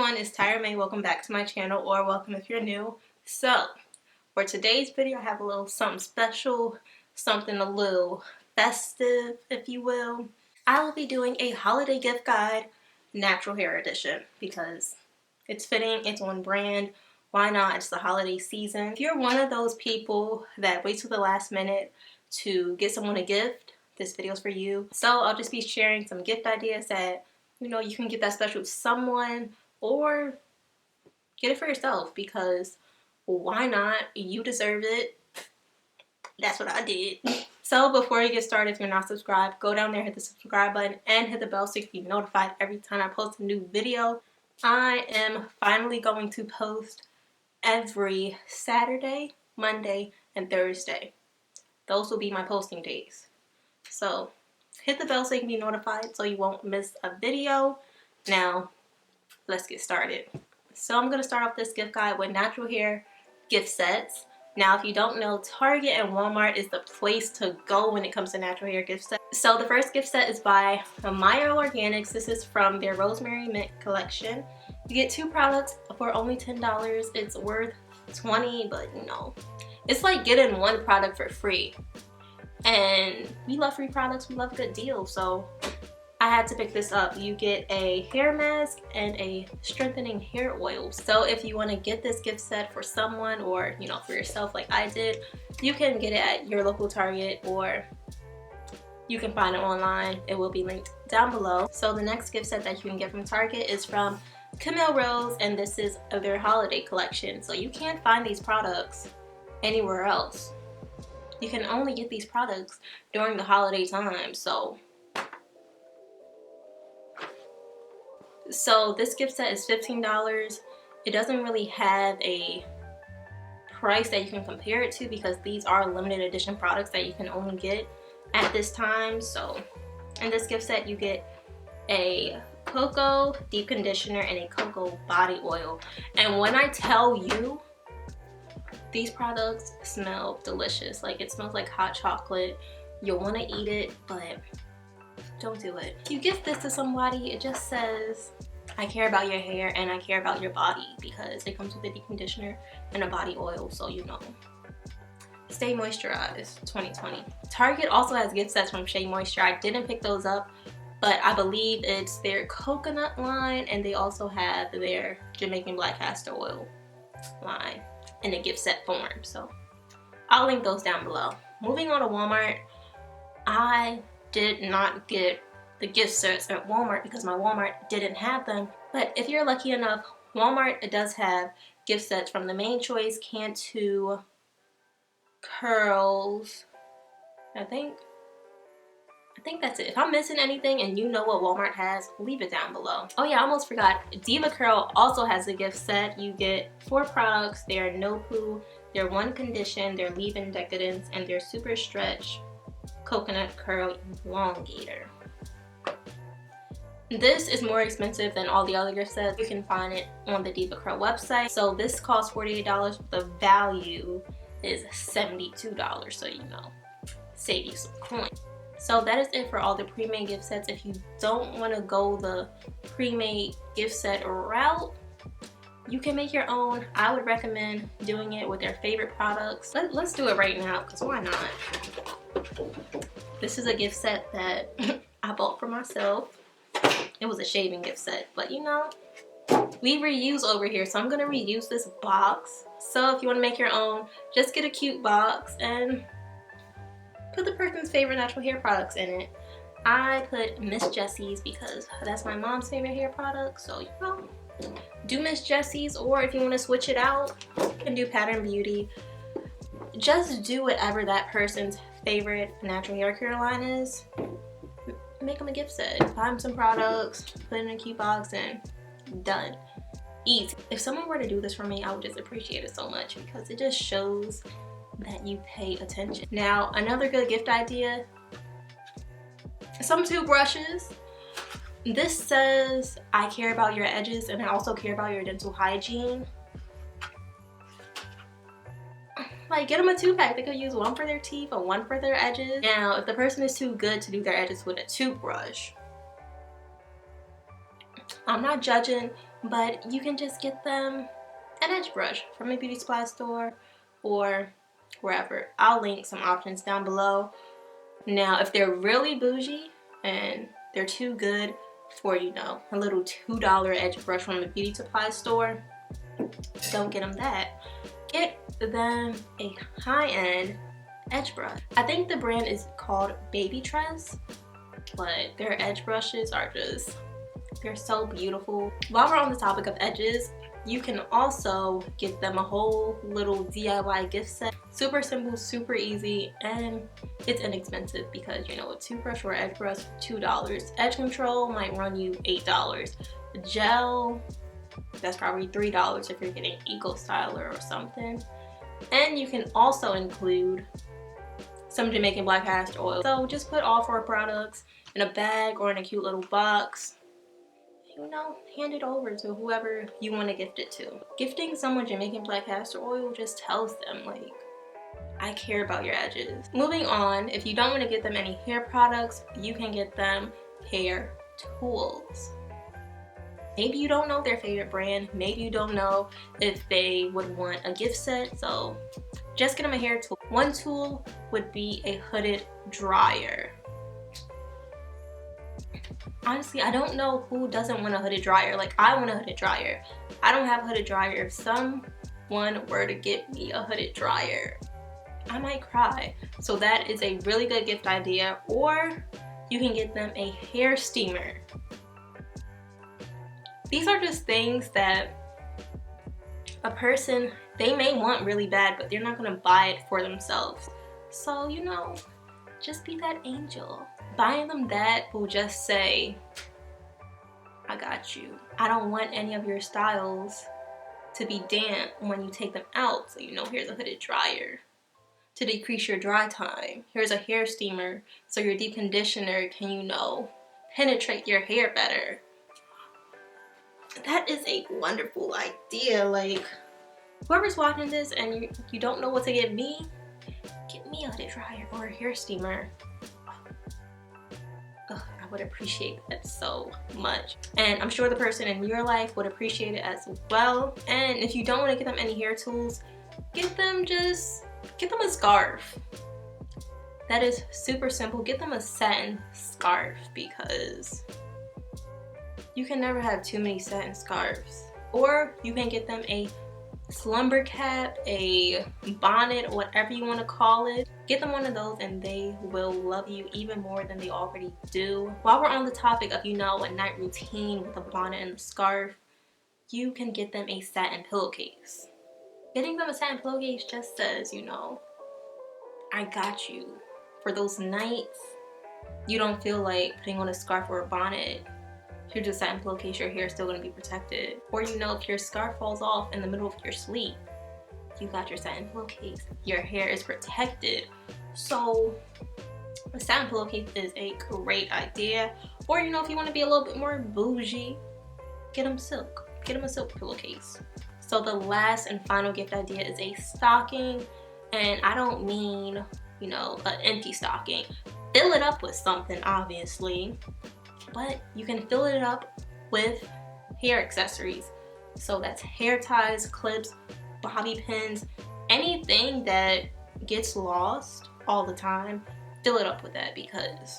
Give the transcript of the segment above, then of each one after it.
everyone, it's Tyra May. Welcome back to my channel, or welcome if you're new. So, for today's video, I have a little something special, something a little festive, if you will. I will be doing a holiday gift guide, natural hair edition, because it's fitting, it's on brand. Why not? It's the holiday season. If you're one of those people that waits till the last minute to get someone a gift, this video's for you. So I'll just be sharing some gift ideas that you can get that special to someone, or get it for yourself, because why not? You deserve it. That's what I did. So before you get started, if you're not subscribed, go down there, hit the subscribe button, and hit the bell so you can be notified every time I post a new video. I am finally going to post every Saturday, Monday, and Thursday. Those will be my posting days. So hit the bell so you can be notified so you won't miss a video. Now, let's get started. So I'm going to start off this gift guide with natural hair gift sets. Now, if you don't know, Target and Walmart is the place to go when it comes to natural hair gift sets. So the first gift set is by Maya Organics. This is from their Rosemary Mint collection. You get 2 products for only $10. It's worth $20, but it's like getting 1 product for free. And we love free products, we love a good deal, so I had to pick this up. You get a hair mask and a strengthening hair oil. So if you want to get this gift set for someone, or for yourself like I did, you can get it at your local Target, or you can find it online. It will be linked down below. So the next gift set that you can get from Target is from Camille Rose, and this is their holiday collection. So you can't find these products anywhere else. You can only get these products during the holiday time. So this gift set is $15. It doesn't really have a price that you can compare it to, because these are limited edition products that you can only get at this time. So in this gift set, you get a cocoa deep conditioner and a cocoa body oil. And when I tell you, these products smell delicious. Like, it smells like hot chocolate. You'll want to eat it, but don't do it. If you gift this to somebody, it just says, I care about your hair and I care about your body, because it comes with a deep conditioner and a body oil, so stay moisturized 2020. Target also has gift sets from Shea Moisture. I didn't pick those up, but I believe it's their coconut line, and they also have their Jamaican black castor oil line in a gift set form, so I'll link those down below. Moving on to Walmart, I did not get the gift sets at Walmart because my Walmart didn't have them, but if you're lucky enough, Walmart does have gift sets from the Mane Choice Cantu curls. I think that's it. If I'm missing anything and you know what Walmart has, leave it down below. Oh yeah, I almost forgot. Diva Curl also has a gift set. You get 4 products. They're No Poo, they're One Condition, they're Leave-In Decadence, and they're Super Stretch Coconut Curl Elongator. This is more expensive than all the other gift sets. You can find it on the Diva Curl website. So this costs $48, but the value is $72, so save you some coins. So that is it for all the pre-made gift sets. If you don't want to go the pre-made gift set route, you can make your own. I would recommend doing it with their favorite products. Let's do it right now, because why not? This is a gift set that I bought for myself. It was a shaving gift set, but we reuse over here, so I'm going to reuse this box. So if you want to make your own, just get a cute box and put the person's favorite natural hair products in it. I put Miss Jessie's because that's my mom's favorite hair product. So, do Miss Jessie's, or if you want to switch it out, you can do Pattern Beauty. Just do whatever that person's favorite natural hair care line is. Make them a gift set. Buy them some products, put it in a cute box, and done. Easy. If someone were to do this for me, I would just appreciate it so much, because it just shows that you pay attention. Now, another good gift idea, some toothbrushes. This says, I care about your edges and I also care about your dental hygiene. Like, get them a 2-pack. They could use 1 for their teeth or 1 for their edges. Now, if the person is too good to do their edges with a toothbrush, I'm not judging, but you can just get them an edge brush from a beauty supply store or wherever. I'll link some options down below. Now, if they're really bougie and they're too good for, you know, a little $2 edge brush from a beauty supply store, don't get them that. Get them a high-end edge brush. I think the brand is called Baby Tress, but their edge brushes are just, they're so beautiful. While we're on the topic of edges, you can also get them a whole little DIY gift set. Super simple, super easy, and it's inexpensive because, you know, a toothbrush or edge brush, $2. Edge control might run you $8. Gel, that's probably $3 if you're getting Eco Styler or something. And you can also include some Jamaican black castor oil. So just put all 4 products in a bag or in a cute little box. You know, hand it over to whoever you want to gift it to. Gifting someone Jamaican black castor oil just tells them, like, I care about your edges. Moving on, if you don't want to get them any hair products, you can get them hair tools. Maybe you don't know their favorite brand. Maybe you don't know if they would want a gift set. So just get them a hair tool. One tool would be a hooded dryer. Honestly, I don't know who doesn't want a hooded dryer. Like, I want a hooded dryer. I don't have a hooded dryer. If someone were to get me a hooded dryer, I might cry. So that is a really good gift idea. Or you can get them a hair steamer. These are just things that a person, they may want really bad, but they're not gonna buy it for themselves. So, you know, just be that angel. Buying them that will just say, I got you. I don't want any of your styles to be damp when you take them out. So, you know, here's a hooded dryer to decrease your dry time. Here's a hair steamer so your deep conditioner can, you know, penetrate your hair better. That is a wonderful idea. Like, whoever's watching this and you don't know what to get me a hooded dryer or a hair steamer. I would appreciate that so much, and I'm sure the person in your life would appreciate it as well. And if you don't want to get them any hair tools, get them a scarf. That is super simple. Get them a satin scarf because you can never have too many satin scarves. Or you can get them a slumber cap, a bonnet, whatever you want to call it. Get them one of those and they will love you even more than they already do. While we're on the topic of, you know, a night routine with a bonnet and a scarf, you can get them a satin pillowcase. Getting them a satin pillowcase just says, you know, I got you. For those nights you don't feel like putting on a scarf or a bonnet, here's a satin pillowcase, your hair is still going to be protected. Or, you know, if your scarf falls off in the middle of your sleep, you got your satin pillowcase. Your hair is protected. So a satin pillowcase is a great idea. Or, you know, if you want to be a little bit more bougie, get them silk. Get them a silk pillowcase. So the last and final gift idea is a stocking. And I don't mean, you know, an empty stocking. Fill it up with something, obviously. But you can fill it up with hair accessories. So that's hair ties, clips, bobby pins, anything that gets lost all the time, fill it up with that, because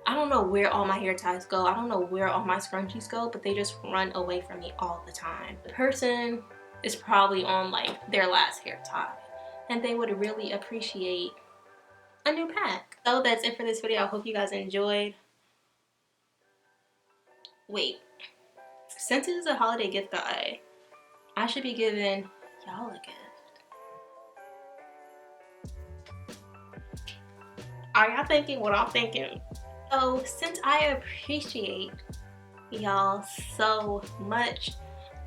I don't know where all my hair ties go. I don't know where all my scrunchies go, but they just run away from me all the time. The person is probably on like their last hair tie and they would really appreciate a new pack. So that's it for this video. I hope you guys enjoyed. Wait, since it is a holiday gift guide, I should be giving y'all a gift. Are y'all thinking what I'm thinking? So since I appreciate y'all so much,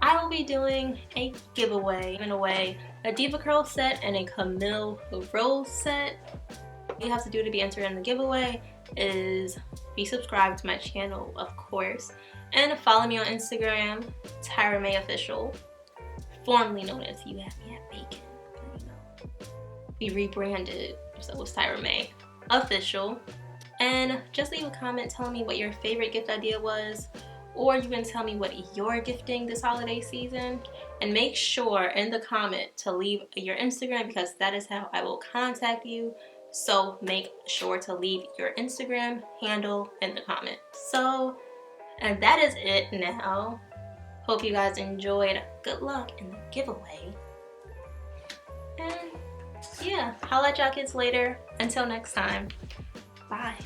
I will be doing a giveaway, giving away a Diva Curl set and a Camille Rose set. All you have to do to be entered in the giveaway is be subscribed to my channel, of course, and follow me on Instagram, Tyra May Official, formerly known as You Have Me at Bacon. But, you know, we rebranded, so it's Tyra May Official. And just leave a comment telling me what your favorite gift idea was, or you can tell me what you're gifting this holiday season. And make sure in the comment to leave your Instagram, because that is how I will contact you. So make sure to leave your Instagram handle in the comment. So, and that is it now. Hope you guys enjoyed. Good luck in the giveaway. And yeah, holla at y'all kids later. Until next time. Bye.